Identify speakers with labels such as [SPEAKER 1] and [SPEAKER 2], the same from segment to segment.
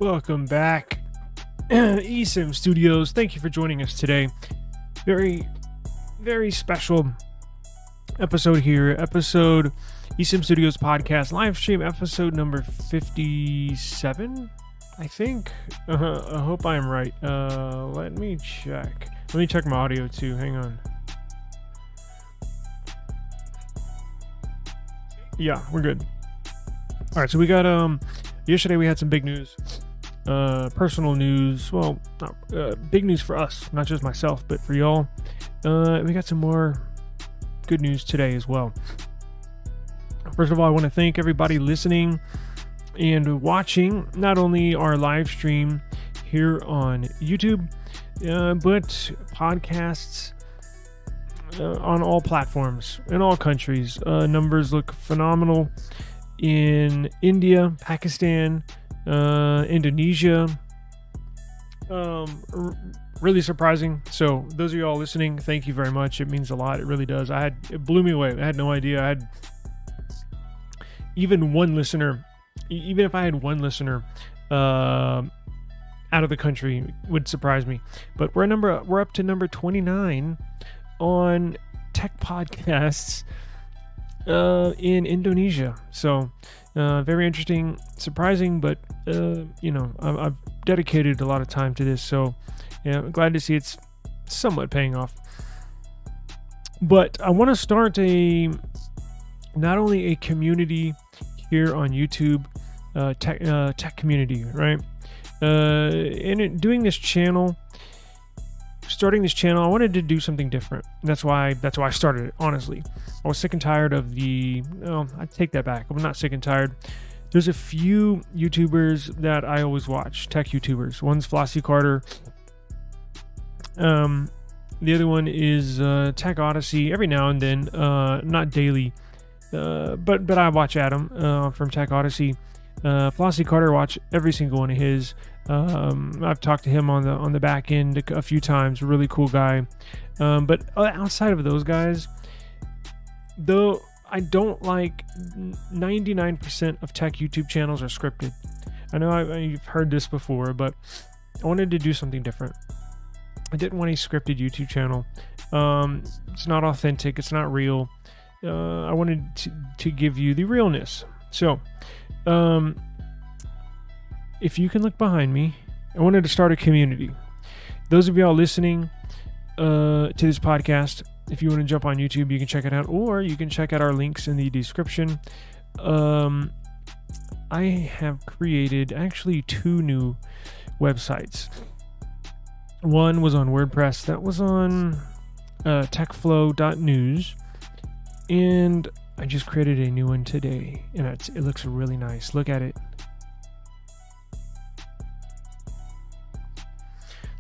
[SPEAKER 1] Welcome back, eSIM Studios. Thank you for joining us today. Very, very special episode here. Episode eSIM Studios podcast live stream, episode number 57, I think. I hope I'm right. Let me check. Let me check my audio too. Hang on. Yeah, we're good. All right, so we got yesterday we had some big news. Personal news, well, not big news for us, not just myself, but for y'all. We got some more good news today as well. First of all, I want to thank everybody listening and watching not only our live stream here on YouTube, but podcasts on all platforms in all countries. Numbers look phenomenal in India, Pakistan, Indonesia. Really surprising. So those of y'all listening, thank you very much. It means a lot. It really does. It blew me away. I had no idea. I had even one listener. Even if I had one listener out of the country, would surprise me. But we're up to number 29 on tech podcasts in Indonesia. So very interesting, surprising, but I've dedicated a lot of time to this, so yeah, I'm glad to see it's somewhat paying off. But I want to start not only a community here on YouTube, tech community, right? Doing this channel, starting this channel, I wanted to do something different. And that's why I started it, honestly. I was sick and tired of I take that back. I'm not sick and tired. There's a few YouTubers that I always watch, tech YouTubers. One's Flossie Carter. The other one is Tech Odyssey every now and then, not daily. But I watch Adam from Tech Odyssey. Flossie Carter, watch every single one of his. I've talked to him on the back end a few times. Really cool guy. But outside of those guys, though, I don't like 99% of tech YouTube channels are scripted. I know you've heard this before, but I wanted to do something different. I didn't want a scripted YouTube channel. It's not authentic. It's not real. I wanted to give you the realness. So, if you can look behind me, I wanted to start a community. Those of y'all listening to this podcast, if you want to jump on YouTube, you can check it out, or you can check out our links in the description. I have created actually 2 new websites. One was on WordPress. That was on techflow.news. And I just created a new one today, and it looks really nice. Look at it.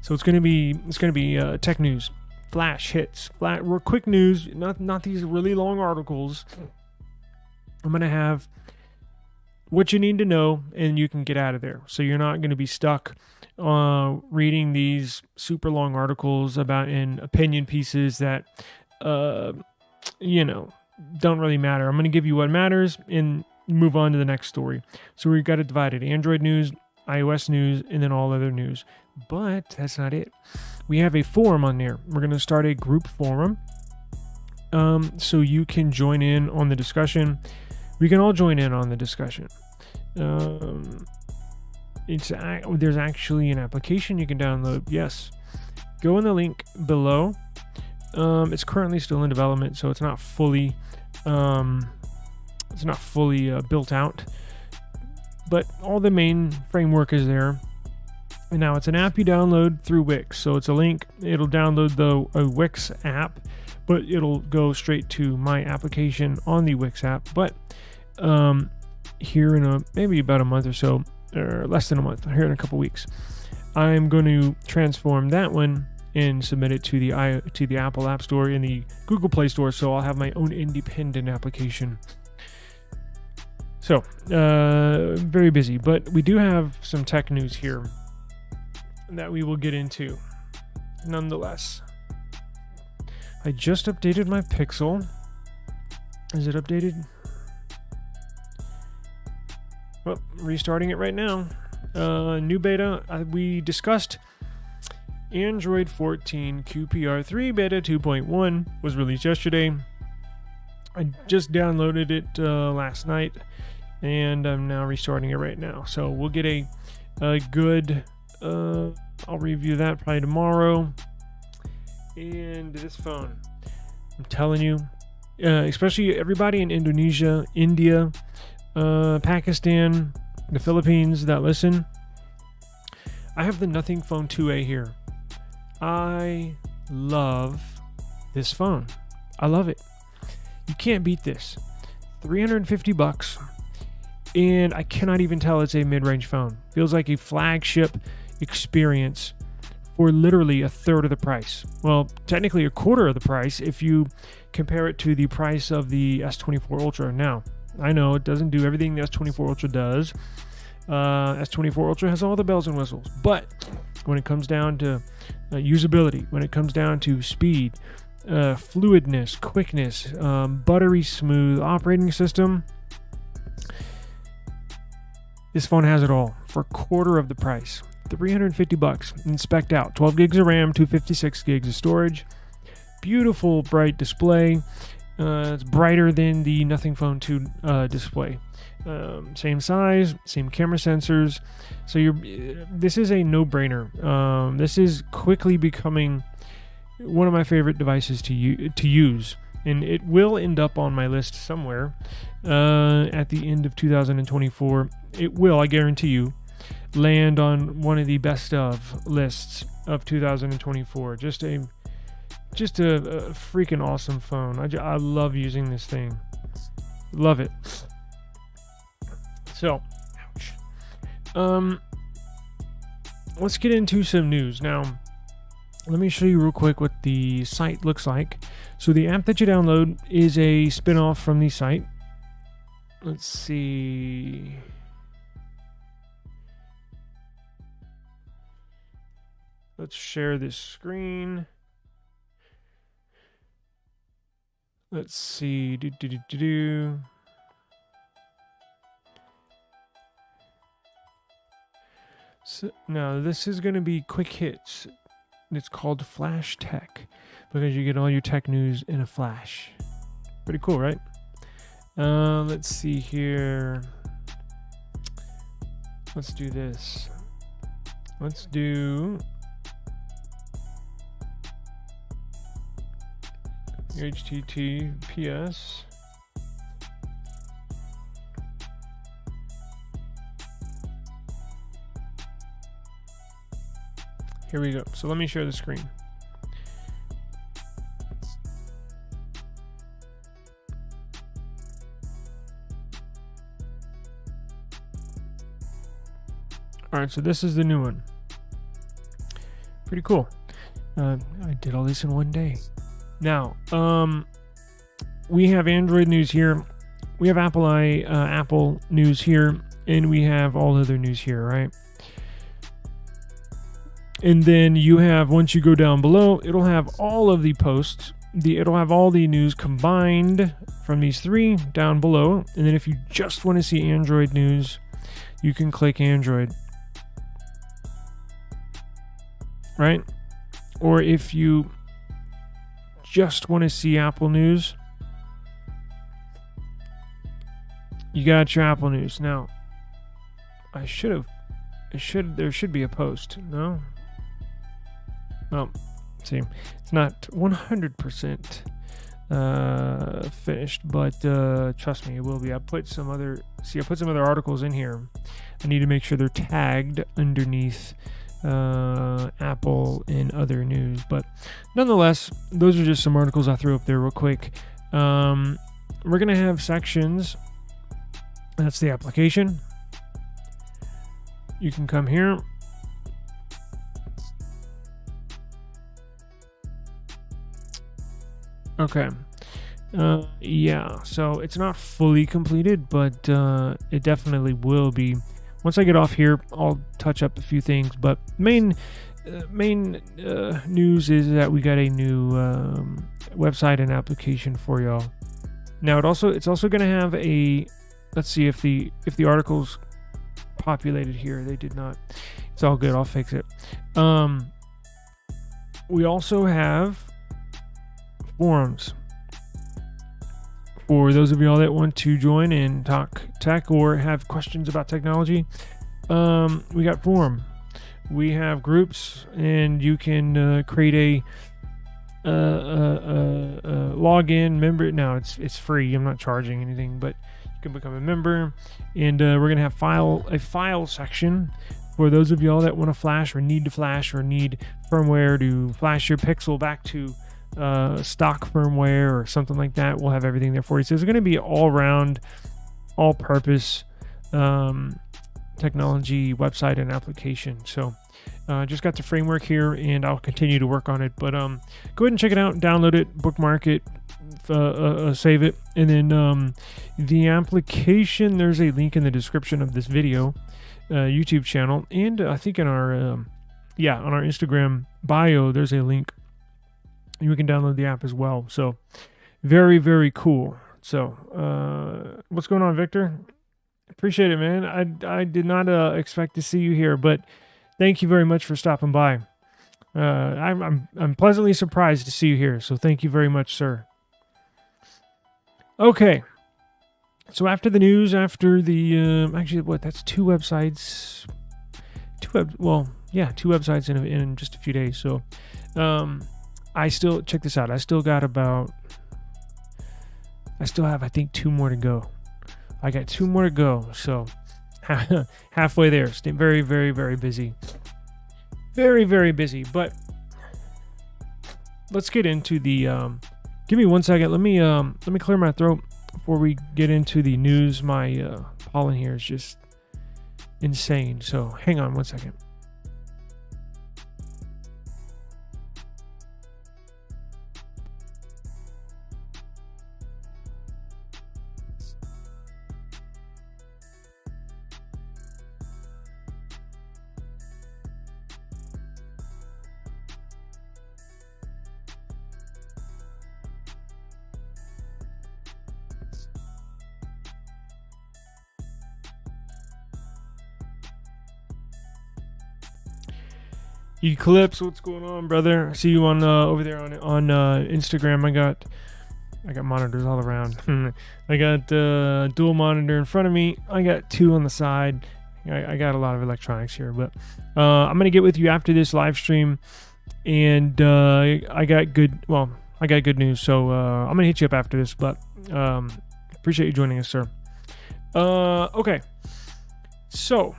[SPEAKER 1] So it's gonna be tech news, flash hits, quick news, not these really long articles. I'm gonna have what you need to know, and you can get out of there. So you're not gonna be stuck reading these super long articles in opinion pieces that don't really matter. I'm going to give you what matters and move on to the next story. So we've got it divided: Android news, iOS news, and then all other news. But that's not it. We have a forum on there. We're going to start a group forum, so you can join in on the discussion. We can all join in on the discussion. There's actually an application you can download. Yes, go in the link below. It's currently still in development, so it's not fully built out, but all the main framework is there. And now it's an app you download through Wix, so it's a link. It'll download a Wix app, but it'll go straight to my application on the Wix app. But here in maybe about a month or so, or less than a month, here in a couple weeks, I'm going to transform that one and submit it to the Apple App Store and the Google Play Store, so I'll have my own independent application. So, very busy, but we do have some tech news here that we will get into nonetheless. I just updated my Pixel. Is it updated? Well, restarting it right now. New beta. We discussed Android 14 QPR3 beta 2.1 was released yesterday. I just downloaded it last night, and I'm now restarting it right now. So we'll get a good. I'll review that probably tomorrow. And this phone, I'm telling you, especially everybody in Indonesia, India, Pakistan, the Philippines that listen, I have the Nothing Phone 2A here. I love this phone. I love it. You can't beat this. $350, and I cannot even tell it's a mid-range phone. Feels like a flagship experience for literally a third of the price. Well, technically a quarter of the price if you compare it to the price of the S24 Ultra. Now, I know it doesn't do everything the S24 Ultra does. S24 Ultra has all the bells and whistles, but when it comes down to usability, when it comes down to speed, fluidness, quickness, buttery smooth operating system, this phone has it all for a quarter of the price. $350 and spec'd out. 12 gigs of RAM, 256 gigs of storage. Beautiful bright display. It's brighter than the Nothing Phone 2 display. Same size, same camera sensors. So this is a no-brainer. This is quickly becoming one of my favorite devices to use, and it will end up on my list somewhere at the end of 2024. It will, I guarantee you, land on one of the best of lists of 2024. Just a freaking awesome phone. I love using this thing. Love it. So, ouch. Let's get into some news now. Let me show you real quick what the site looks like. So the app that you download is a spin-off from the site. Let's see. Let's share this screen. Let's see. So now this is going to be quick hits. It's called Flash Tech because you get all your tech news in a flash. Pretty cool, right? Let's see here. Let's do this. Let's do HTTPS. Here we go. So let me share the screen. All right, so this is the new one. Pretty cool. I did all this in one day. Now, we have Android news here. We have Apple news here, and we have all other news here, right? And then you have, once you go down below, it'll have all of the posts. It'll have all the news combined from these three down below. And then if you just want to see Android news, you can click Android. Right? Or if you just want to see Apple news, you got your Apple news. Now, there should be a post. No? Well, see, it's not 100% finished, but trust me, it will be. I put some other articles in here. I need to make sure they're tagged underneath Apple and other news, but nonetheless, those are just some articles I threw up there real quick. We're gonna have sections. That's the application. You can come here Okay. Yeah, so it's not fully completed, but it definitely will be. Once I get off here, I'll touch up a few things, but main news is that we got a new website and application for y'all. Now it's also going to have a, let's see if the articles populated here. They did not. It's all good. I'll fix it. We also have forums for those of y'all that want to join and talk tech or have questions about technology. We got forum. We have groups, and you can create a login member. Now it's free. I'm not charging anything, but you can become a member. And we're gonna have a file section for those of y'all that want to flash or need firmware to flash your Pixel back to stock firmware or something like that. We'll have everything there for you. So it's going to be all-round, all-purpose technology website and application. So just got the framework here, and I'll continue to work on it. But go ahead and check it out, download it, bookmark it, save it, and then the application. There's a link in the description of this video, YouTube channel, and I think in our on our Instagram bio, there's a link. You can download the app as well. So very, very cool. So what's going on, Victor? Appreciate it, man. I did not expect to see you here, but thank you very much for stopping by. I'm pleasantly surprised to see you here. So thank you very much, sir. Okay. So after the news, after the actually, that's two websites. Two websites in just a few days. So I still, check this out. I still have, I think, 2 more to go. I got 2 more to go. So halfway there. Stay very, very, very busy. Very, very busy. But let's get into the, give me 1 second. Let me clear my throat before we get into the news. My pollen here is just insane. So hang on 1 second. Eclipse, what's going on, brother? I see you on over there on Instagram. I got monitors all around. I got dual monitor in front of me. I got 2 on the side. I got a lot of electronics here, but I'm gonna get with you after this live stream, and I got good news. So I'm gonna hit you up after this, but appreciate you joining us, sir. Okay, so.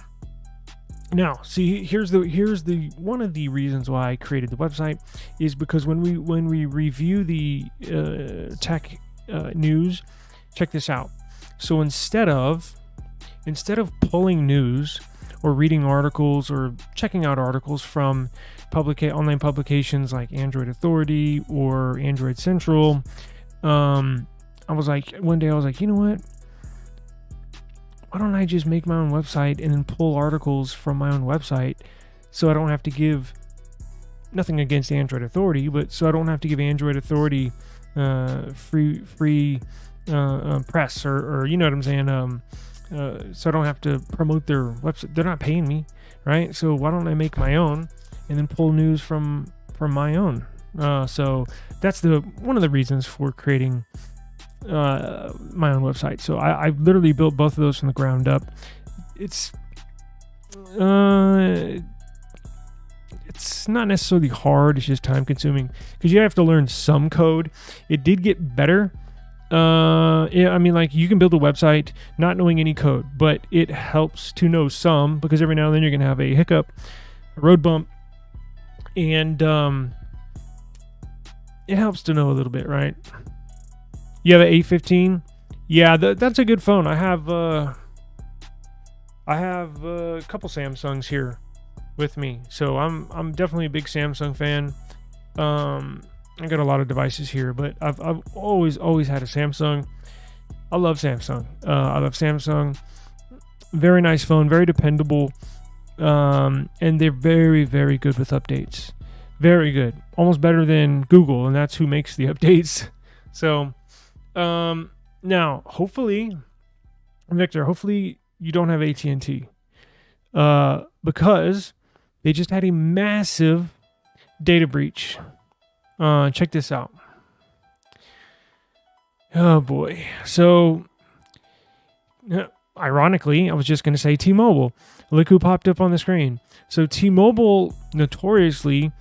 [SPEAKER 1] Now, see, here's the one of the reasons why I created the website is because when we review the tech news, check this out. So instead of pulling news or reading articles or checking out articles from online publications like Android Authority or Android Central, one day I was like, you know what? Why don't I just make my own website and then pull articles from my own website, so I don't have to give, nothing against Android Authority, but so I don't have to give Android Authority free press or you know what I'm saying, so I don't have to promote their website. They're not paying me, right? So why don't I make my own and then pull news from my own? So that's one of the reasons for creating my own website. So I literally built both of those from the ground up. It's not necessarily hard. It's just time consuming because you have to learn some code. It did get better. I mean, like, you can build a website not knowing any code, but it helps to know some, because every now and then you're gonna have a hiccup, a road bump, and it helps to know a little bit, right? You have an A15? Yeah, that's a good phone. I have a couple Samsungs here with me, so I'm definitely a big Samsung fan. I got a lot of devices here, but I've always had a Samsung. I love Samsung. I love Samsung. Very nice phone, very dependable, and they're very, very good with updates. Very good, almost better than Google, and that's who makes the updates. So now, hopefully, Victor, hopefully you don't have AT&T, because they just had a massive data breach. Check this out. Oh boy. So, ironically, I was just going to say T-Mobile. Look who popped up on the screen. So T-Mobile, notoriously,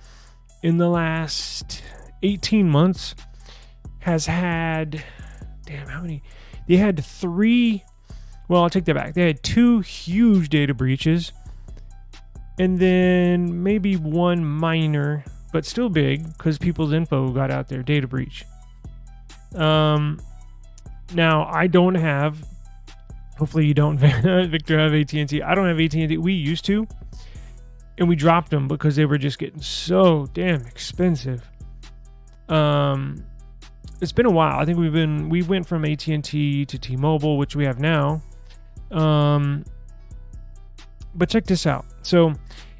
[SPEAKER 1] in the last 18 months, has had, how many? They had 3, well, I'll take that back. They had 2 huge data breaches, and then maybe 1 minor, but still big, because people's info got out there, data breach. Now, I don't have, hopefully you don't, Victor, have AT&T. I don't have AT&T. We used to, and we dropped them because they were just getting so damn expensive. It's been a while. I think we went from AT&T to T-Mobile, which we have now. But check this out. So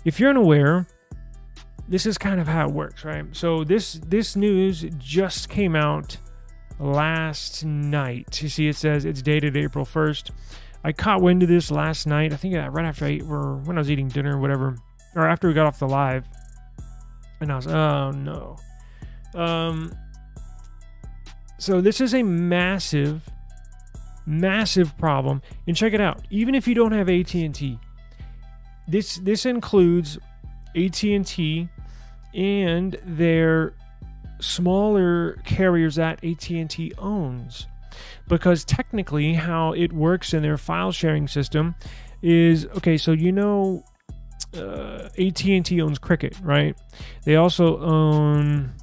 [SPEAKER 1] if you're unaware, this is kind of how it works, right? So this news just came out last night. You see, it says it's dated April 1st. I caught wind of this last night. I think right after or when I was eating dinner or whatever, or after we got off the live. And I was, oh no. So this is a massive, massive problem. And check it out. Even if you don't have AT&T, this includes AT&T and their smaller carriers that AT&T owns, because technically how it works in their file sharing system is, okay, so AT&T owns Cricket, right? They also own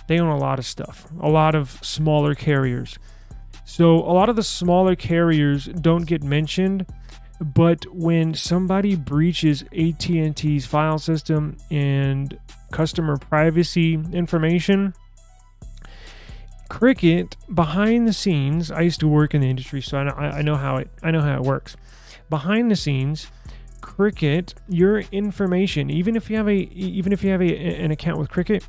[SPEAKER 1] a lot of stuff, a lot of smaller carriers. So a lot of the smaller carriers don't get mentioned, but when somebody breaches AT&T's file system and customer privacy information, Cricket, behind the scenes, I used to work in the industry, so I know how it works. Behind the scenes, Cricket, your information, even if you have an account with Cricket,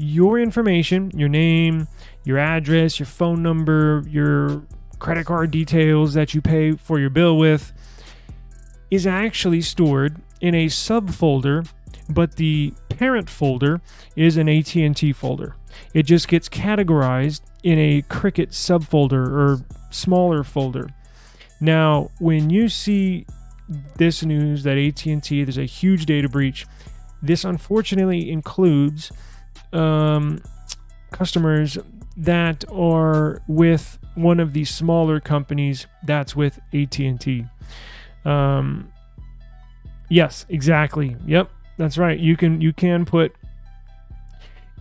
[SPEAKER 1] your information, your name, your address, your phone number, your credit card details that you pay for your bill with, is actually stored in a subfolder, but the parent folder is an AT&T folder. It just gets categorized in a Cricket subfolder or smaller folder. Now, when you see this news that AT&T, there's a huge data breach, this unfortunately includes customers that are with one of these smaller companies that's with AT&T. Yes, exactly. Yep, that's right. You can put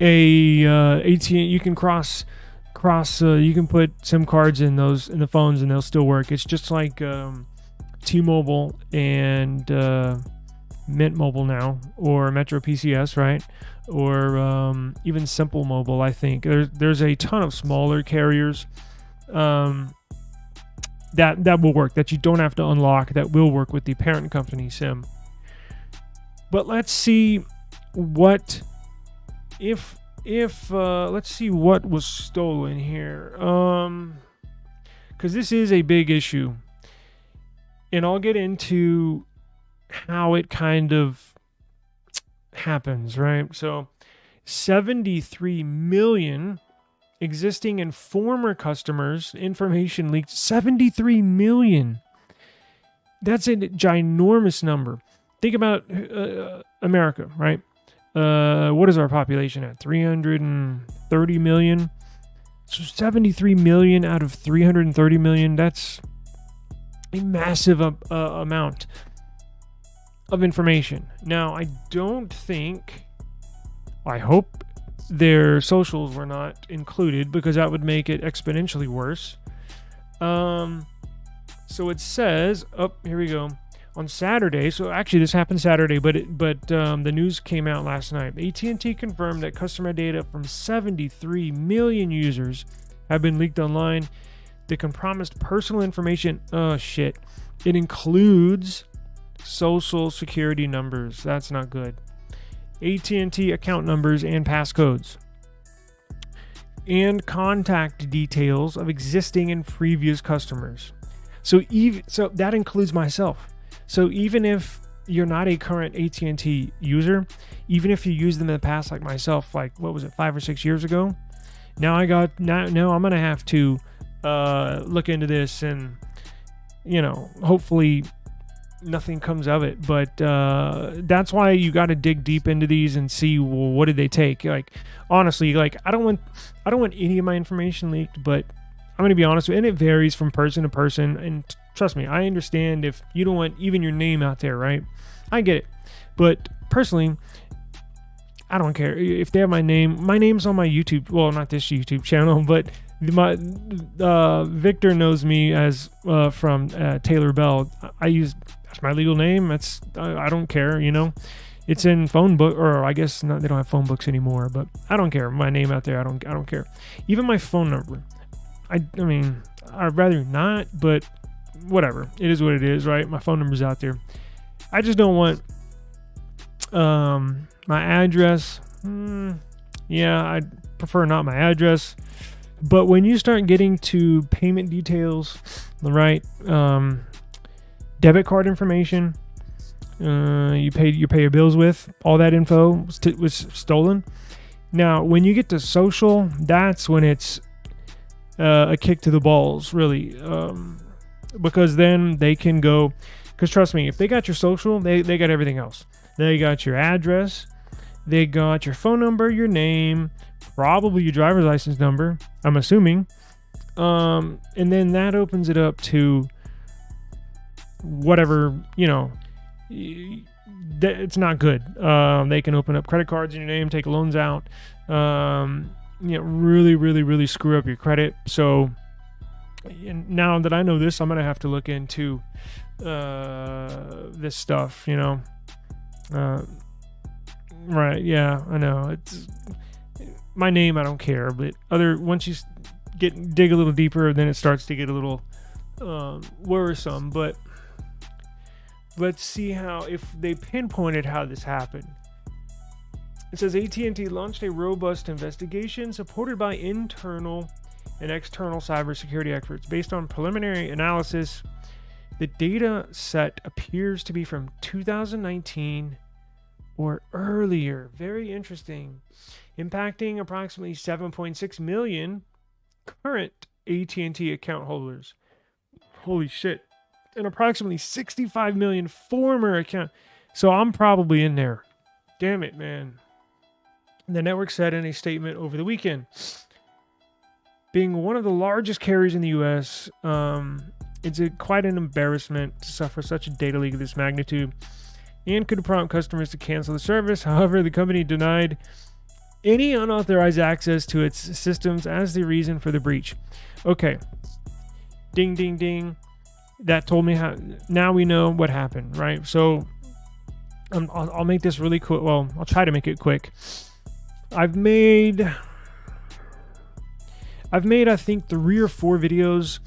[SPEAKER 1] a AT. You can cross. You can put SIM cards in the phones, and they'll still work. It's just like T-Mobile and Mint Mobile now, or Metro PCS, right? Or even Simple Mobile. I think there's a ton of smaller carriers that will work, that you don't have to unlock, that will work with the parent company SIM. But let's see what let's see what was stolen here, because this is a big issue, and I'll get into how it kind of happens, right? So 73 million existing and former customers information leaked. 73 million. That's a ginormous number. Think about America, right? What is our population at? 330 million. So 73 million out of 330 million. That's a massive amount of information. Now, I hope their socials were not included, because that would make it exponentially worse. So it says, here we go. on Saturday. So actually, this happened Saturday, but the news came out last night. AT&T confirmed that customer data from 73 million users have been leaked online. They compromised personal information. Oh shit! It includes social security numbers. That's not good. AT&T account numbers and passcodes, and contact details of existing and previous customers. So that includes myself. So even if you're not a current AT&T user, even if you used them in the past, like myself, like what was it, 5 or 6 years ago, now I'm gonna have to look into this, and hopefully nothing comes of it. But that's why you got to dig deep into these and see, well, what did they take? Like, honestly, like I don't want any of my information leaked, but I'm going to be honest with you, and it varies from person to person. And trust me, I understand if you don't want even your name out there, right? I get it. But personally, I don't care if they have my name. My name's on my YouTube. Well, not this YouTube channel, but Victor knows me as from Taylor Bell. That's my legal name. I don't care, It's in phone book, or I guess not, they don't have phone books anymore, but I don't care. My name out there, I don't care. Even my phone number. I mean, I'd rather not, but whatever. It is what it is, right? My phone number's out there. I just don't want my address. Yeah, I'd prefer not my address. But when you start getting to payment details, right? Debit card information, you pay your bills with, all that info was stolen. Now, when you get to social, that's when it's a kick to the balls, really, because then they can go. Because trust me, if they got your social, they got everything else. They got your address, they got your phone number, your name, probably your driver's license number, I'm assuming, and then that opens it up to whatever, it's not good. They can open up credit cards in your name, take loans out, really, really, really screw up your credit. So now that I know this, I'm going to have to look into this stuff, right. Yeah, I know. It's my name. I don't care, but once you dig a little deeper, then it starts to get a little worrisome. But let's see if they pinpointed how this happened. It says AT&T launched a robust investigation supported by internal and external cybersecurity experts. Based on preliminary analysis, the data set appears to be from 2019 or earlier. Very interesting. Impacting approximately 7.6 million current AT&T account holders. Holy shit. And approximately 65 million former account. So I'm probably in there. Damn it, man. The network said in a statement over the weekend, being one of the largest carriers in the U.S., it's quite an embarrassment to suffer such a data leak of this magnitude and could prompt customers to cancel the service. However, the company denied any unauthorized access to its systems as the reason for the breach. Okay. Ding, ding, ding. That told me how. Now we know what happened, right? So I'll make this really quick. Well, I'll try to make it quick. I've made I think 3 or 4 videos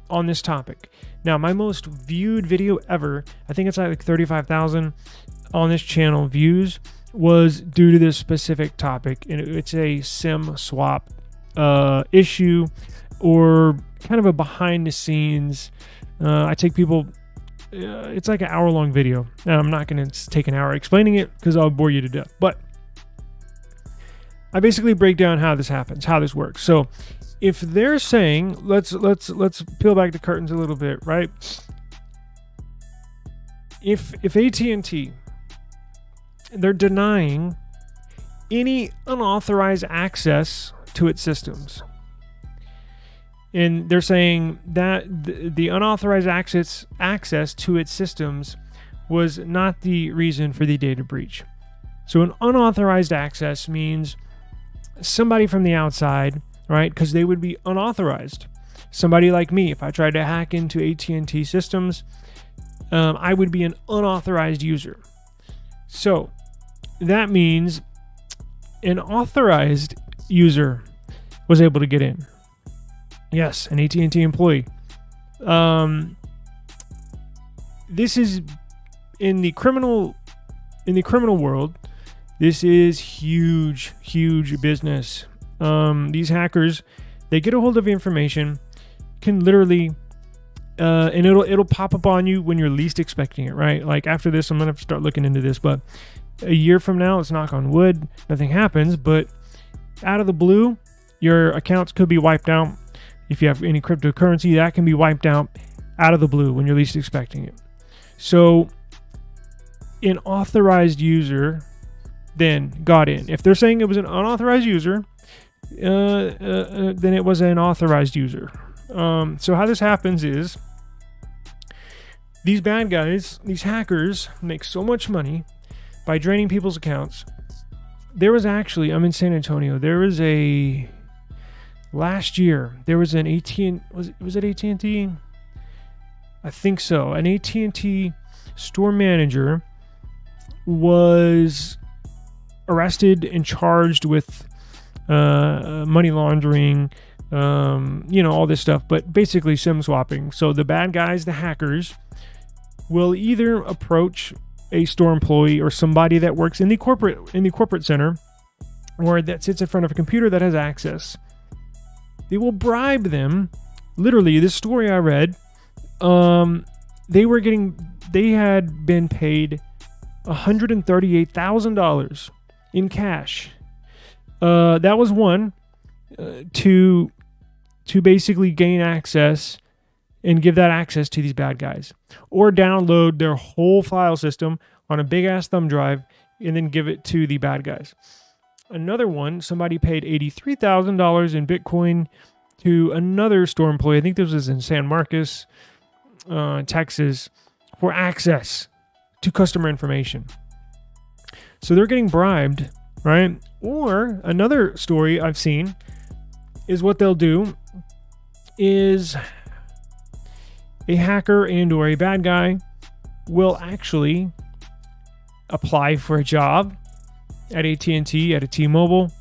[SPEAKER 1] on this topic. Now, my most viewed video ever, I think it's like 35,000 on this channel views, was due to this specific topic, and it's a SIM swap issue, or kind of a behind the scenes. I take people. It's like an hour-long video. Now, I'm not going to take an hour explaining it because I'll bore you to death. But I basically break down how this happens, how this works. So, if they're saying, let's peel back the curtains a little bit, right? If AT&T, they're denying any unauthorized access to its systems, and they're saying that the unauthorized access to its systems was not the reason for the data breach. So an unauthorized access means somebody from the outside, right? Because they would be unauthorized. Somebody like me, if I tried to hack into AT&T systems, I would be an unauthorized user. So that means an authorized user was able to get in. Yes, an AT&T employee. This is in the criminal world. This is huge business. These hackers, they get a hold of information, can literally, and it'll pop up on you when you're least expecting it, right? Like after this, I'm gonna have to start looking into this, but a year from now, let's knock on wood, nothing happens, but out of the blue, your accounts could be wiped out. If you have any cryptocurrency, that can be wiped out of the blue when you're least expecting it. So an authorized user then got in. If they're saying it was an unauthorized user, then it was an authorized user. So how this happens is these bad guys, these hackers, make so much money by draining people's accounts. There was actually, I'm in San Antonio, last year, there was an was it AT&T? I think so. An AT&T store manager was arrested and charged with money laundering, all this stuff, but basically SIM swapping. So the bad guys, the hackers, will either approach a store employee or somebody that works in the corporate center or that sits in front of a computer that has access. They will bribe them. Literally, this story I read, they had been paid $138,000 in cash. That was one to basically gain access and give that access to these bad guys, or download their whole file system on a big ass thumb drive and then give it to the bad guys. Another one, somebody paid $83,000 in Bitcoin to another store employee. I think this was in San Marcos, Texas, for access to customer information. So they're getting bribed, right? Or another story I've seen is what they'll do is a hacker and or a bad guy will actually apply for a job at AT&T, at a T-Mobile,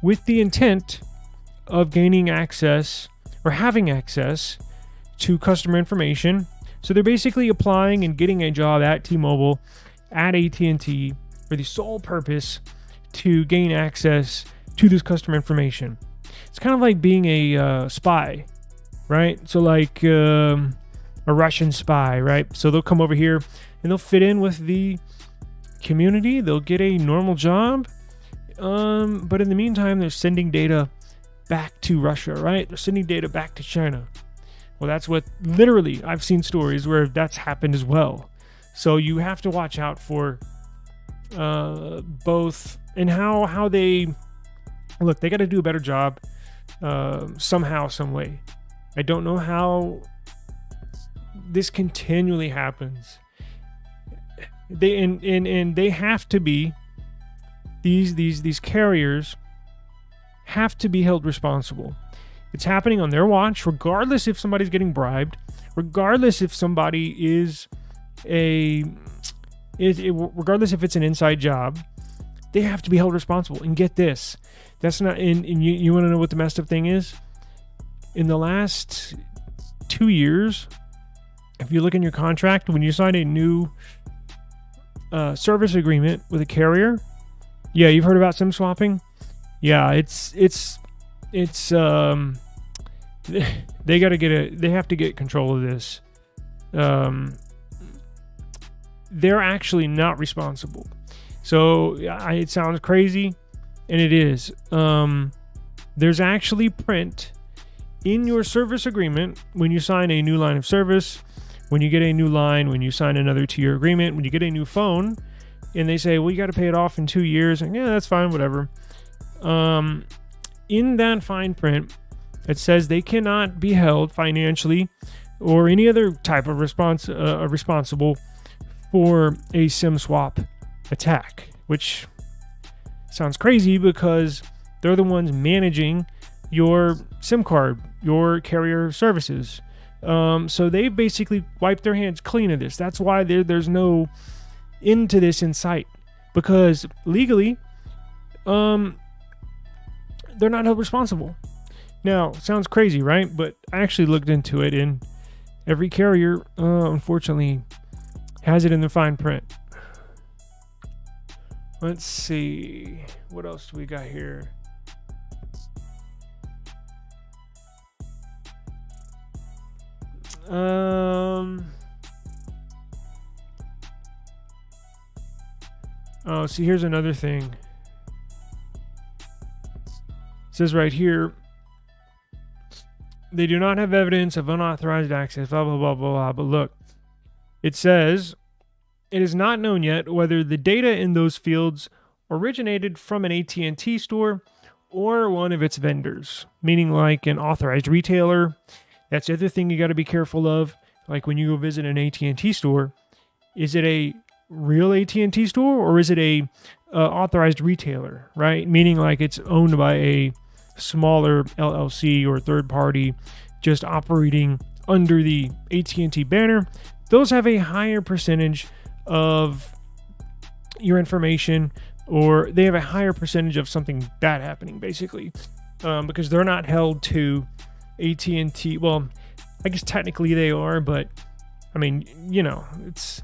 [SPEAKER 1] with the intent of gaining access or having access to customer information. So they're basically applying and getting a job at T-Mobile, at AT&T, for the sole purpose to gain access to this customer information. It's kind of like being a spy, right? So like a Russian spy, right? So they'll come over here and they'll fit in with the community. They'll get a normal job. But in the meantime, they're sending data back to Russia, right? They're sending data back to China. Well, that's what literally I've seen stories where that's happened as well. So you have to watch out for both and how they look. They got to do a better job somehow, some way. I don't know how this continually happens. They have to be these carriers have to be held responsible. It's happening on their watch, regardless if somebody's getting bribed, regardless if somebody regardless if it's an inside job. They have to be held responsible. And get this, that's not in. You want to know what the messed up thing is? In the last 2 years, if you look in your contract, when you sign a new service agreement with a carrier, yeah, you've heard about SIM swapping. Yeah, it's they have to get control of this. They're actually not responsible. So it sounds crazy, and it is. There's actually print in your service agreement when you sign a new line of service, when you get a new line, when you sign another 2-year agreement, when you get a new phone, and they say, well, you got to pay it off in 2 years. And yeah, that's fine, whatever. In that fine print, it says they cannot be held financially or any other type of responsible for a SIM swap attack, which sounds crazy because they're the ones managing your SIM card, your carrier services, So they basically wiped their hands clean of this. That's why there's no end to this in sight, because legally, they're not held responsible. Now, sounds crazy, right? But I actually looked into it, and every carrier, unfortunately, has it in the fine print. Let's see. What else do we got here? Oh, see, here's another thing. It says right here, they do not have evidence of unauthorized access, blah, blah, blah, blah, blah. But look, it says, it is not known yet whether the data in those fields originated from an AT&T store or one of its vendors, meaning like an authorized retailer. That's the other thing you got to be careful of. Like when you go visit an AT&T store, is it a real AT&T store or is it a authorized retailer, right? Meaning like it's owned by a smaller LLC or third party just operating under the AT&T banner. Those have a higher percentage of your information, or they have a higher percentage of something bad happening, basically, because they're not held to AT&T. Well, I guess technically they are, but I mean, you know, it's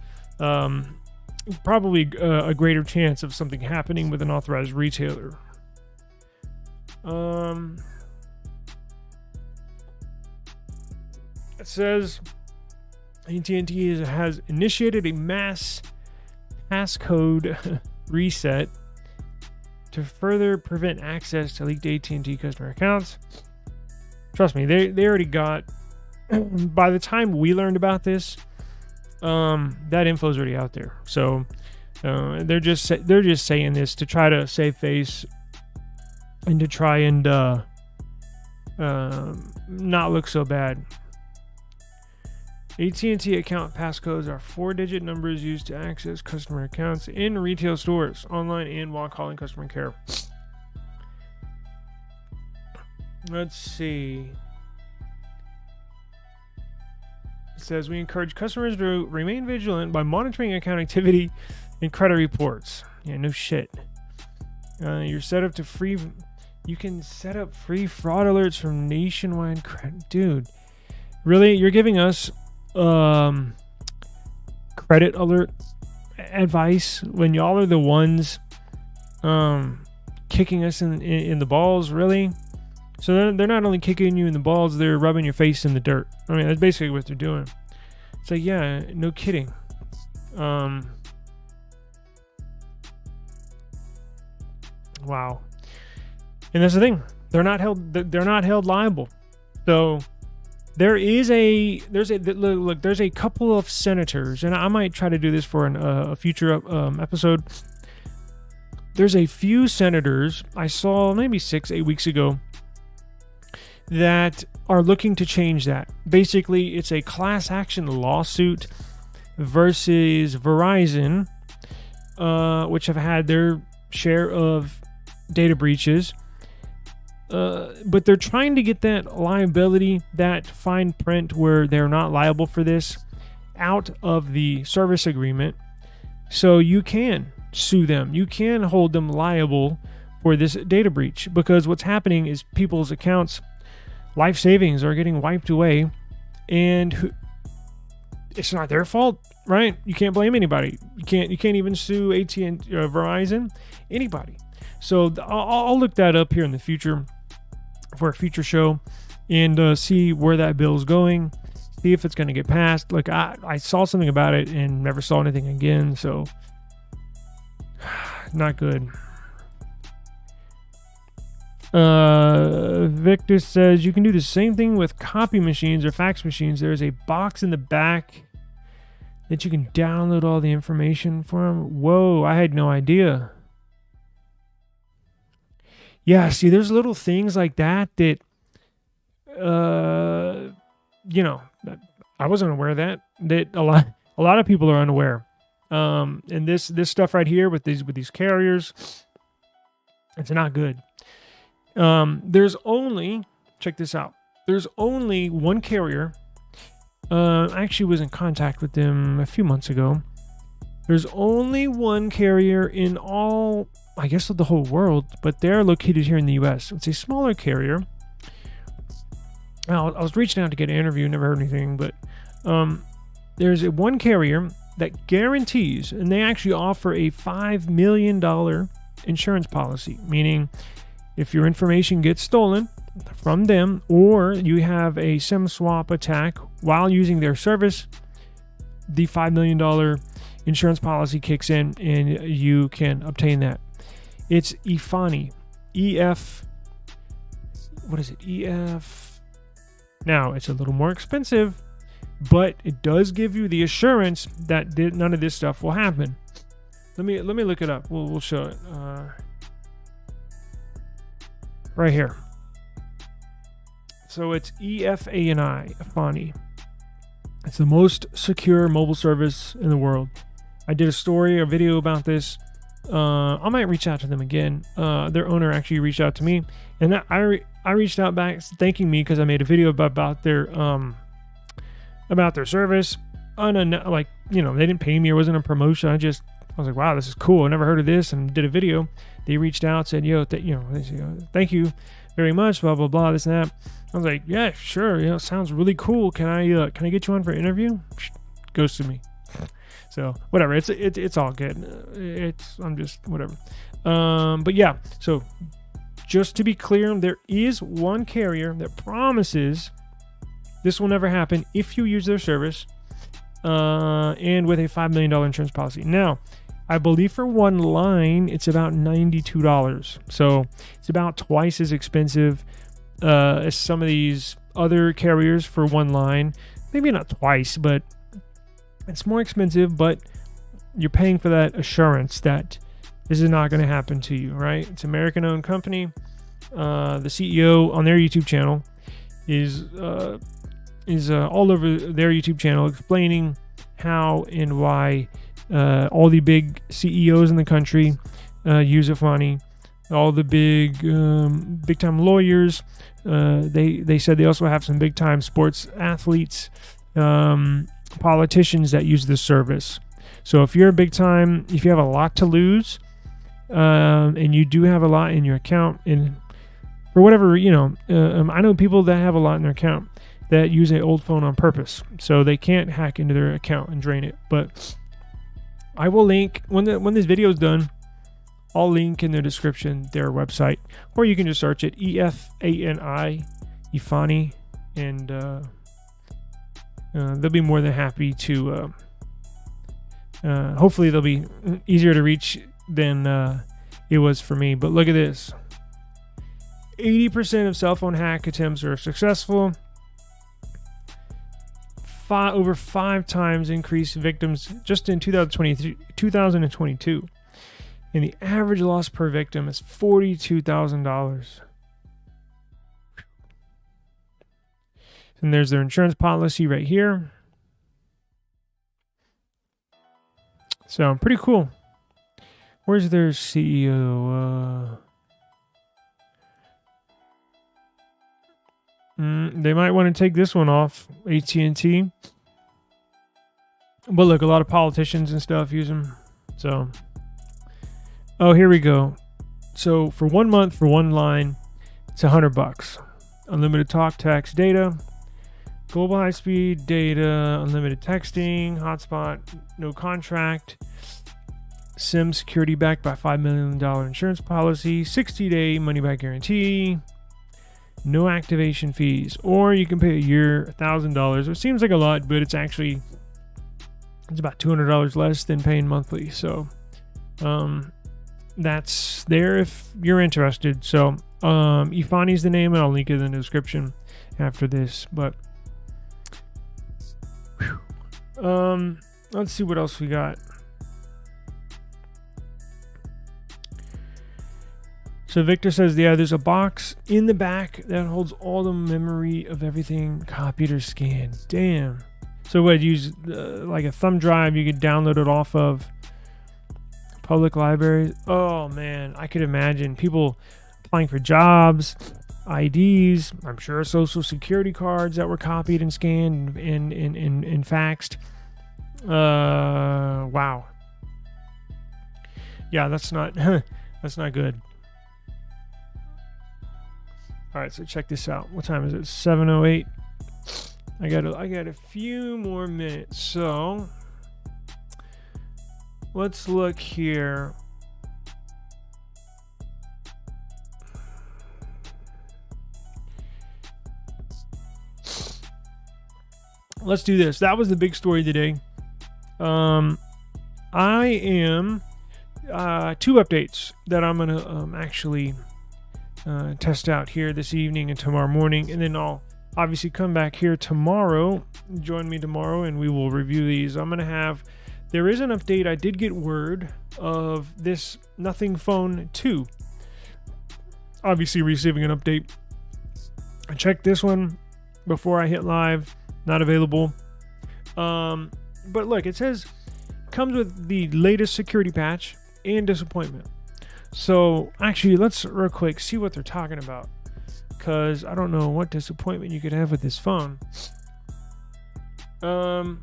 [SPEAKER 1] probably a greater chance of something happening with an authorized retailer. It says AT&T has initiated a mass passcode reset to further prevent access to leaked AT&T customer accounts. Trust me, they already got. By the time we learned about this, that info's already out there. So they're just saying this to try to save face and to try and not look so bad. AT&T account passcodes are 4-digit numbers used to access customer accounts in retail stores, online, and while calling customer care. Let's see. It says, we encourage customers to remain vigilant by monitoring account activity and credit reports. Yeah, no shit. You're set up to free. You can set up free fraud alerts from nationwide credit. Dude, really? You're giving us credit alert advice when y'all are the ones kicking us in the balls? Really? So they're not only kicking you in the balls, they're rubbing your face in the dirt. I mean, that's basically what they're doing. It's like, yeah, no kidding. Wow. And that's the thing. They're not held liable. So there's a couple of senators, and I might try to do this for a future episode. There's a few senators I saw maybe 6-8 weeks ago that are looking to change that. Basically, it's a class action lawsuit versus Verizon, which have had their share of data breaches. But they're trying to get that liability, that fine print where they're not liable for this, out of the service agreement. So you can sue them. You can hold them liable for this data breach, because what's happening is people's accounts, life savings are getting wiped away, and it's not their fault, right? You can't blame anybody. You can't even sue AT&T, Verizon, anybody. So I'll look that up here in the future for a future show and see where that bill's going, see if it's going to get passed. Like I saw something about it and never saw anything again, so not good. Victor says you can do the same thing with copy machines or fax machines. There's a box in the back that you can download all the information from. Whoa, I had no idea. Yeah, see, there's little things like that I wasn't aware of that a lot of people are unaware. And this stuff right here with these carriers, it's not good. Check this out. There's only one carrier I actually was in contact with them a few months ago. There's only one carrier in all, I guess, of the whole world, but they're located here in the US. It's a smaller carrier. I was reaching out to get an interview, never heard anything, but there's one carrier that guarantees, and they actually offer a $5 million insurance policy, meaning if your information gets stolen from them or you have a SIM swap attack while using their service, the $5 million insurance policy kicks in and you can obtain that. It's eFani. What is it? EF. Now, it's a little more expensive, but it does give you the assurance that none of this stuff will happen. Let me look it up. We'll show it. Right here. So it's eFani. It's the most secure mobile service in the world. I did a video about this. I might reach out to them again. Their owner actually reached out to me, and I reached out back thanking me because I made a video about their service. Like, you know, they didn't pay me or wasn't a promotion. I was like, wow, this is cool. I never heard of this, and did a video. They reached out, said, thank you very much, blah blah blah, this and that. I was like, yeah, sure, sounds really cool. Can I get you on for an interview? Ghosted me. So whatever, it's all good. I'm just whatever. But yeah, so just to be clear, there is one carrier that promises this will never happen if you use their service, and with a $5 million insurance policy. Now, I believe for one line, it's about $92. So it's about twice as expensive as some of these other carriers for one line. Maybe not twice, but it's more expensive, but you're paying for that assurance that this is not going to happen to you, right? It's an American-owned company. The CEO on their YouTube channel is all over their YouTube channel explaining how and why all the big CEOs in the country use eFani. All the big-time lawyers. They said they also have some big-time sports athletes, politicians that use this service. So if you're if you have a lot to lose, and you do have a lot in your account, and for whatever, I know people that have a lot in their account that use an old phone on purpose, so they can't hack into their account and drain it. But I will link, when this video is done, I'll link in the description their website, or you can just search it, eFani, and they'll be more than happy to, hopefully they'll be easier to reach than it was for me. But look at this. 80% of cell phone hack attempts are successful. Over 5 times increased victims just in 2022. And the average loss per victim is $42,000. And there's their insurance policy right here. So pretty cool. Where's their CEO? They might want to take this one off, AT&T. But look, a lot of politicians and stuff use them. So, oh, here we go. So for 1 month, for one line, it's $100. Unlimited talk, text, data, global high-speed data, unlimited texting, hotspot, no contract, SIM security backed by $5 million insurance policy, 60-day money-back guarantee, no activation fees, or you can pay a year $1,000, which seems like a lot, but it's about $200 less than paying monthly. So that's there if you're interested. So eFani is the name, and I'll link it in the description after this. But let's see what else we got. So Victor says, yeah, there's a box in the back that holds all the memory of everything copied or scanned. Damn. So what, use like a thumb drive you could download it off of public libraries? Oh man, I could imagine people applying for jobs, IDs, I'm sure social security cards that were copied and scanned and faxed. Wow. Yeah, that's not that's not good. All right, so check this out. What time is it? 7:08. I got a few more minutes. So let's look here. Let's do this. That was the big story today. I am 2 updates that I'm gonna actually test out here this evening and tomorrow morning, and then I'll obviously come back here tomorrow. Join me tomorrow and we will review these. There is an update. I did get word of this Nothing Phone 2 obviously receiving an update. I checked this one before I hit live. Not available. But look, it says comes with the latest security patch and disappointment. So actually, let's real quick see what they're talking about, because I don't know what disappointment you could have with this phone. It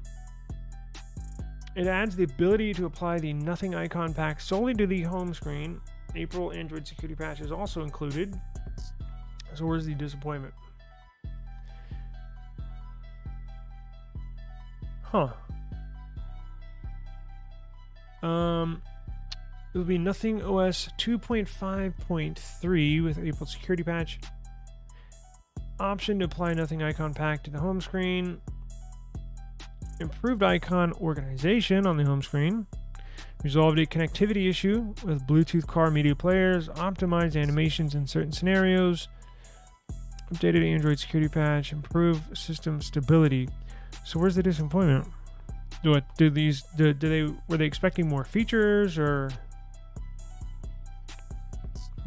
[SPEAKER 1] adds the ability to apply the Nothing icon pack solely to the home screen. April Android security patch is also included. So where's the disappointment? Huh. It will be Nothing OS 2.5.3 with April security patch. Option to apply Nothing icon pack to the home screen. Improved icon organization on the home screen. Resolved a connectivity issue with Bluetooth car media players. Optimized animations in certain scenarios. Updated Android security patch. Improved system stability. So where's the disappointment? Were they expecting more features, or?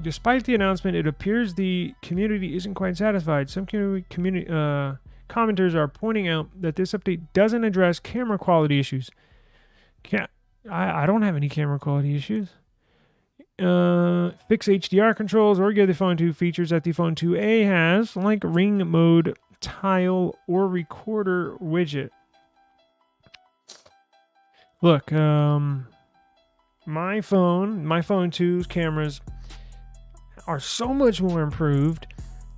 [SPEAKER 1] Despite the announcement, it appears the community isn't quite satisfied. Some community commenters are pointing out that this update doesn't address camera quality issues. I don't have any camera quality issues. Fix HDR controls or give the phone 2 features that the phone 2a has, like ring mode, tile, or recorder widget. Look, my phone 2's cameras are so much more improved.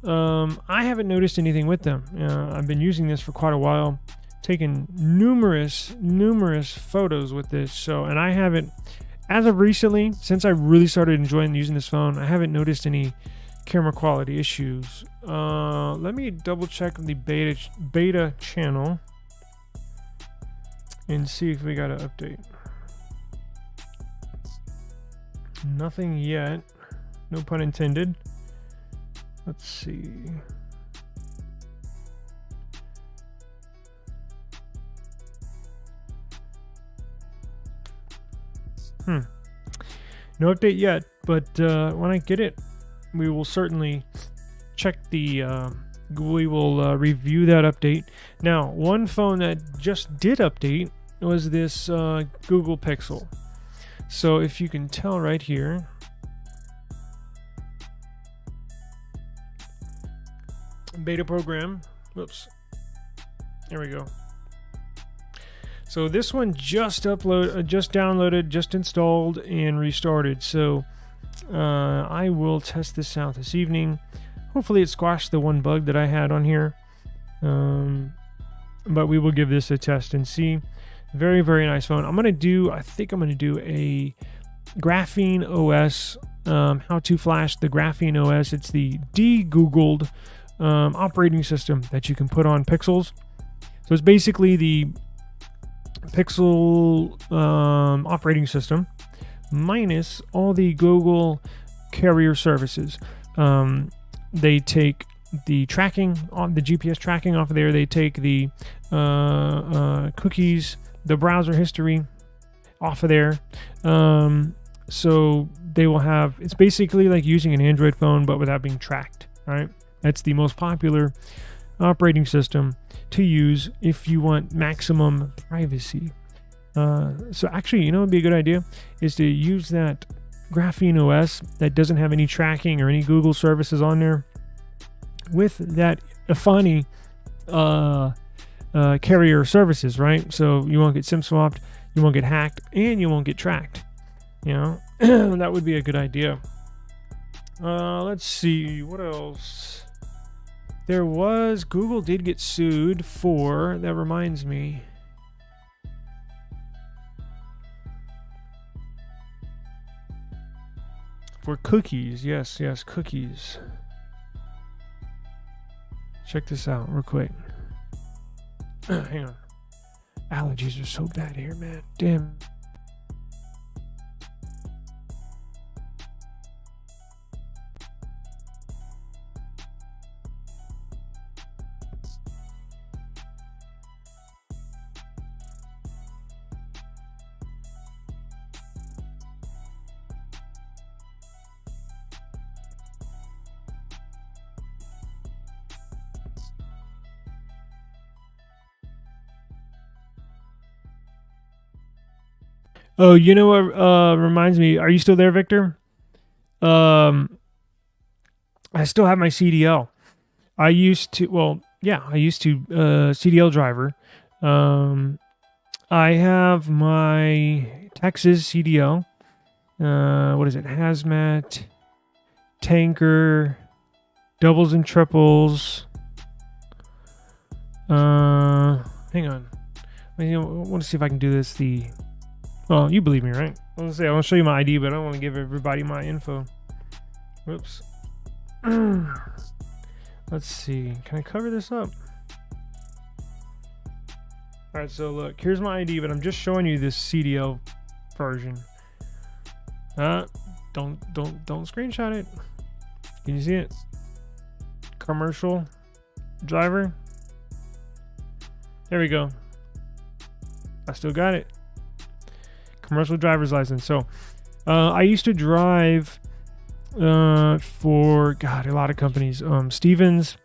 [SPEAKER 1] I haven't noticed anything with them. I've been using this for quite a while, taken numerous photos with this. So, and I haven't, as of recently, since I really started enjoying using this phone, I haven't noticed any camera quality issues. Let me double check the beta channel and see if we got an update. Nothing yet. No pun intended. Let's see. No update yet, but when I get it, we will certainly check the we will review that update. Now, one phone that just did update was this Google Pixel. So if you can tell right here, beta program. Whoops. There we go. So this one just downloaded, just installed, and restarted. So I will test this out this evening. Hopefully it squashed the one bug that I had on here. But we will give this a test and see. Very, very nice phone. I think I'm going to do a Graphene OS, how to flash the Graphene OS. It's the de-Googled operating system that you can put on Pixels. So it's basically the Pixel operating system minus all the Google carrier services. They take the tracking on the GPS tracking off of there. They take the cookies, the browser history off of there. So they will have, it's basically like using an Android phone but without being tracked. All right, that's the most popular operating system to use if you want maximum privacy. So actually, you know what would be a good idea is to use that Graphene OS that doesn't have any tracking or any Google services on there. with that Afani carrier services, right? So you won't get SIM swapped, you won't get hacked, and you won't get tracked. You know, that would be a good idea. Let's see, what else? Google did get sued for, that reminds me. For cookies, yes, cookies. Check this out real quick. Hang on. Allergies are so bad here, man. Damn. Oh, you know what reminds me? Are you still there, Victor? I still have my CDL. I used to CDL driver. I have my Texas CDL. What is it? Hazmat, tanker, doubles and triples. Hang on. I want to see if I can do this. Well, you believe me, right? I want to show you my ID, but I don't want to give everybody my info. Whoops. Let's see. Can I cover this up? All right, so look, here's my ID, but I'm just showing you this CDL version. Don't screenshot it. Can you see it? Commercial driver. There we go. I still got it. Commercial driver's license. So I used to drive for a lot of companies. Stevens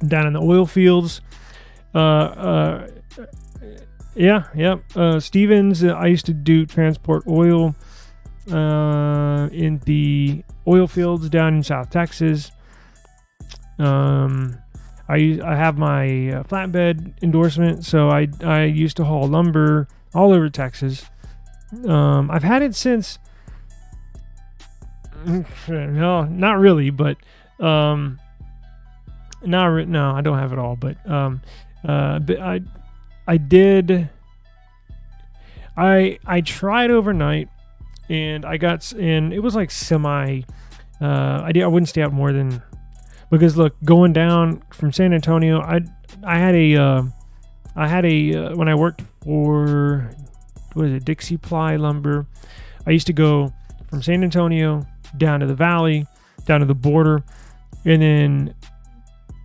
[SPEAKER 1] down in the oil fields. Stevens. I used to do transport oil in the oil fields down in South Texas. I have my flatbed endorsement, so I used to haul lumber all over Texas. I've had it since. No, not really, but no, I don't have it all. But I did. I tried overnight, and it was like semi. I wouldn't stay out more than, because look, going down from San Antonio, I had a when I worked for, what is it, Dixie Ply Lumber, I used to go from San Antonio down to the valley, down to the border, and then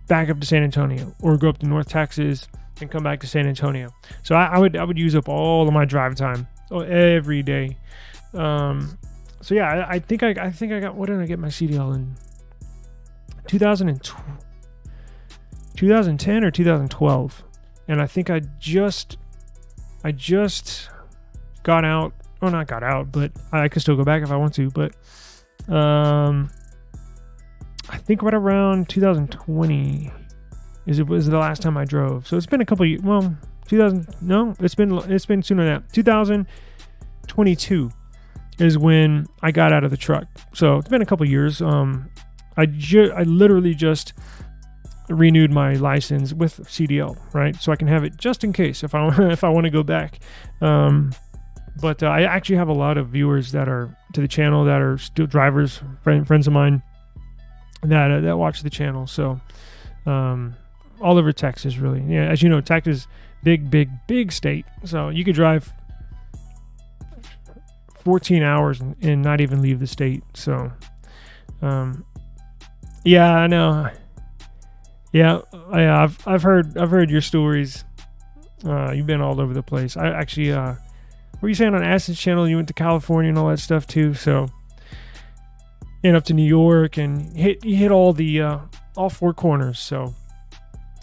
[SPEAKER 1] back up to San Antonio, or go up to North Texas and come back to San Antonio. So I would use up all of my drive time every day. So yeah, I think I got, what did I get my CDL in? 2010 or 2012, and I think I just got out. Well, not got out, but I could still go back if I want to. But I think right around 2020 was the last time I drove. So it's been a couple years. Well, 2000. No, it's been sooner than that. 2022 is when I got out of the truck. So it's been a couple years. I literally just renewed my license with CDL, right? So I can have it just in case if I want to go back. But I actually have a lot of viewers that are to the channel that are still drivers, friends of mine that watch the channel. So all over Texas, really. Yeah, as you know, Texas, big state. So you could drive 14 hours and not even leave the state. So yeah, I know. Yeah, I've heard your stories. You've been all over the place. I actually, what were you saying on Acid's channel? You went to California and all that stuff too. So, and up to New York, and you hit all the all four corners. So,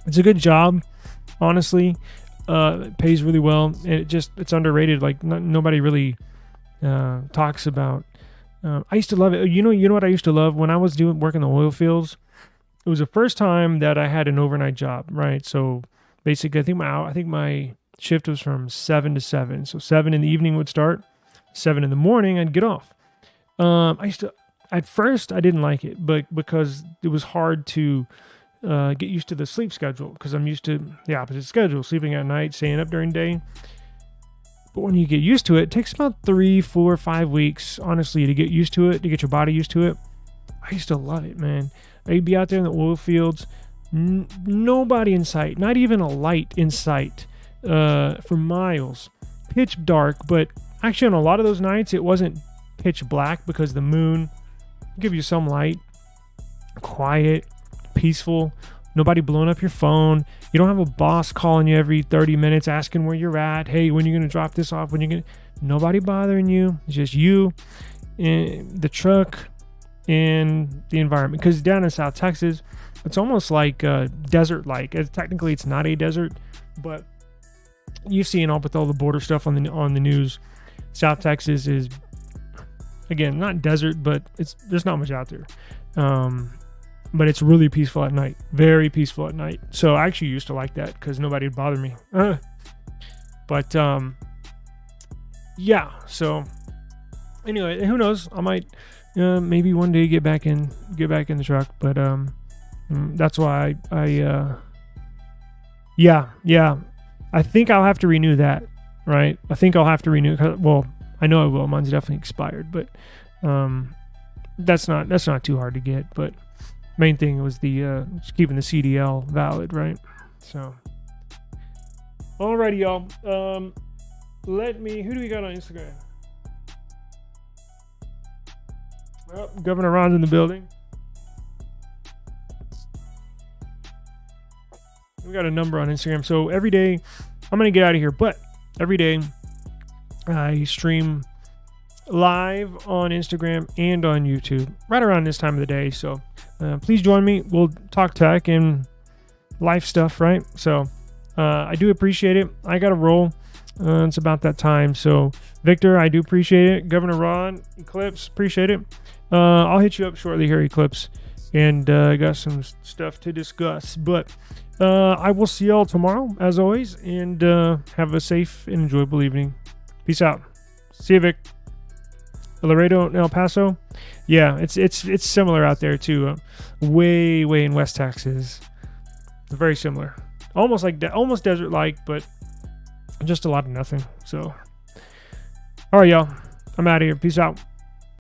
[SPEAKER 1] it's a good job, honestly. It pays really well, and it's underrated. Like nobody really talks about. I used to love it. You know what I used to love when I was working the oil fields. it was the first time that I had an overnight job, right? So basically, I think my shift was from 7 to 7. So 7 in the evening would start, 7 in the morning I'd get off. At first I didn't like it, but because it was hard to get used to the sleep schedule, because I'm used to the opposite schedule, sleeping at night, staying up during the day. But when you get used to it, it takes about 3, 4, 5 weeks, honestly, to get used to it, to get your body used to it. I used to love it, man. I'd be out there in the oil fields, nobody in sight, not even a light in sight for miles. Pitch dark, but actually on a lot of those nights, it wasn't pitch black because the moon give you some light. Quiet, peaceful, nobody blowing up your phone. You don't have a boss calling you every 30 minutes asking where you're at. Hey, when are you going to drop this off? Nobody bothering you. It's just you and the truck and the environment. Because down in South Texas, it's almost like desert-like. Technically, it's not a desert, but you've seen with all the border stuff on the news. South Texas is, again, not desert, but there's not much out there. But it's really peaceful at night. Very peaceful at night. So I actually used to like that because nobody would bother me. But yeah. So anyway, who knows? I might maybe one day get back in the truck. But that's why yeah. I think I'll have to renew that. Right? I think I'll have to renew. Well, I know I will. Mine's definitely expired, but that's not too hard to get. But main thing was the just keeping the CDL valid, right? So, alrighty, y'all. Who do we got on Instagram? Oh, Governor Ron's in the building. We got a number on Instagram. So every day, I'm gonna get out of here, but every day I stream live on Instagram and on YouTube right around this time of the day. So please join me. We'll talk tech and life stuff, right? So I do appreciate it. I got to roll. It's about that time. So Victor, I do appreciate it. Governor Ron, Eclipse, appreciate it. I'll hit you up shortly here, Eclipse, and I got some stuff to discuss. But I will see y'all tomorrow, as always, and have a safe and enjoyable evening. Peace out. See you, Vic. Laredo and El Paso, yeah, it's similar out there too. Way in West Texas, it's very similar, almost desert-like, but just a lot of nothing. So, all right, y'all, I'm out of here. Peace out.